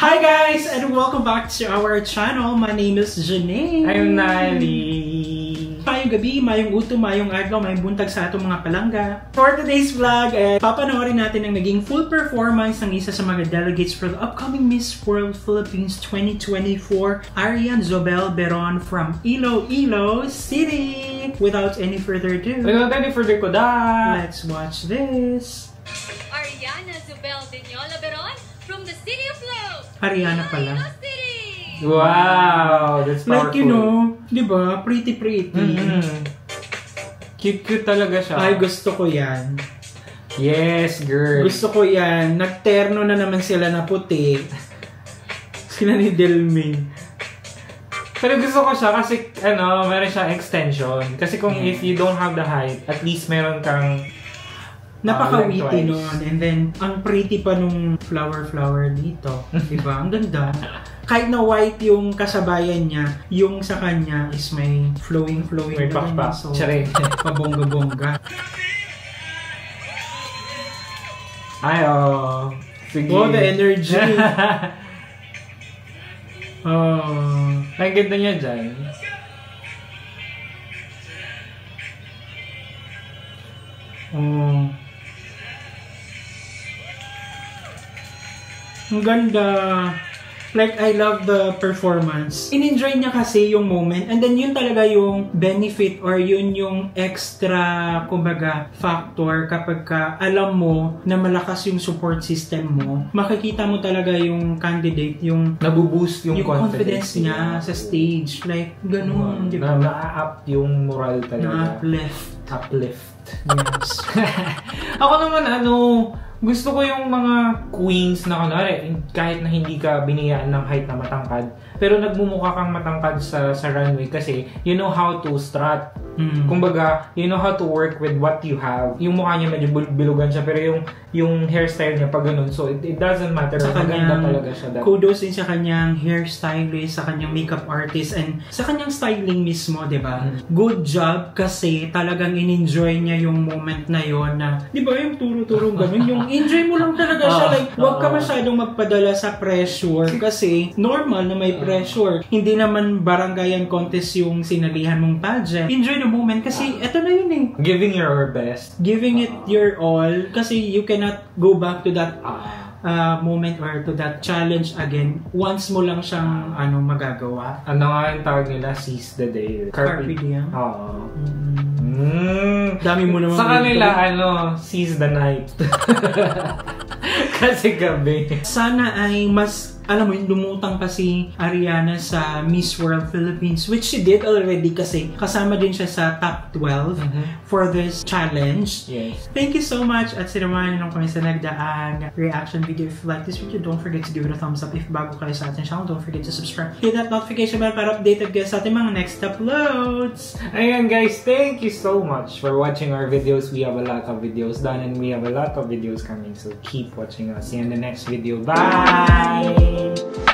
Hi guys, and welcome back to our channel. My name is Janine. I'm Nali. Mayong gabi, mayong uto, mayong agaw, mayong buntag sa atong mga palangga. For today's vlog, papanoorin natin ang naging full performance ng isa sa mga delegates for the upcoming Miss World Philippines 2024, Arian Zobel Beron from Iloilo City. Without any further ado, let's watch this. Ariana Zobel Dinola Beron from the City of Love. Ariana pala. Wow, that's powerful. Like, you know, di ba? Pretty. Cute talaga siya. Ay, gusto ko yan. Yes, girl. Gusto ko yan. Nagterno na naman sila na puti. Sila ni Delmin. Pero gusto ko siya kasi, meron siyang extension. Kasi kung if you don't have the height, at least meron kang napaka-witty nun. And then, ang pretty pa nung flower dito. Diba? Ang ganda. Kahit na white yung kasabayan niya, yung sa kanya is may flowing. May pakpak. So, Tsare. pabongga-bongga. Ay, sige. Oh, the energy. Ang ganda niya dyan. Ang ganda. Like, I love the performance. In-enjoy niya kasi yung moment. And then, yun talaga yung benefit or yun yung extra, kumbaga, factor kapag ka alam mo na malakas yung support system mo. Makikita mo talaga yung candidate, yung nabuboost yung confidence niya sa stage. Like, ganun, di ba? Na-up yung moral talaga. Uplift. Yes. Ako naman, gusto ko yung mga queens na kunwari, kahit na hindi ka biniyaan ng height na matangkad, pero nagmumukha kang matangkad sa runway kasi you know how to strut. Kumbaga, you know how to work with what you have. Yung mukha niya medyo bilugan siya, pero yung hairstyle niya pa ganun. So, it doesn't matter. Sa maganda talaga siya. Kudos din sa kanyang hairstylist, sa kanyang makeup artist, and sa kanyang styling mismo, di ba? Good job kasi talagang in-enjoy niya yung moment na yon na, di ba, yung turo-turo ganun, yung enjoy mo lang talaga siya. Like, huwag ka masyadong magpadala sa pressure kasi normal na may pressure. Hindi naman barangayan contest yung sinalihan mong pageant. Enjoy the moment kasi eto na yun eh. Giving your best. Giving it your all kasi you cannot go back to that moment or to that challenge again. Once mo lang siyang magagawa. Ano nga yung tawag nila? Seize the day. Carpe diem. Oo. Dami mo naman. Sa kanila, seize the night. Kasi gabi. Sana ay mas, alam mo yun, lumutang pa si Ariana sa Miss World Philippines, which she did already kasi kasama din siya sa top 12 for this challenge. Yes. Thank you so much at sinamahan nyo kami sa nagdaang reaction video. If you like this video, don't forget to give it a thumbs up. If bago kayo sa ating channel, don't forget to subscribe. Hit that notification bell para updated kayo sa ating mga next uploads. Ayan guys, thank you so much for watching our videos. We have a lot of videos done and we have a lot of videos coming. So keep watching us. See you in the next video. Bye!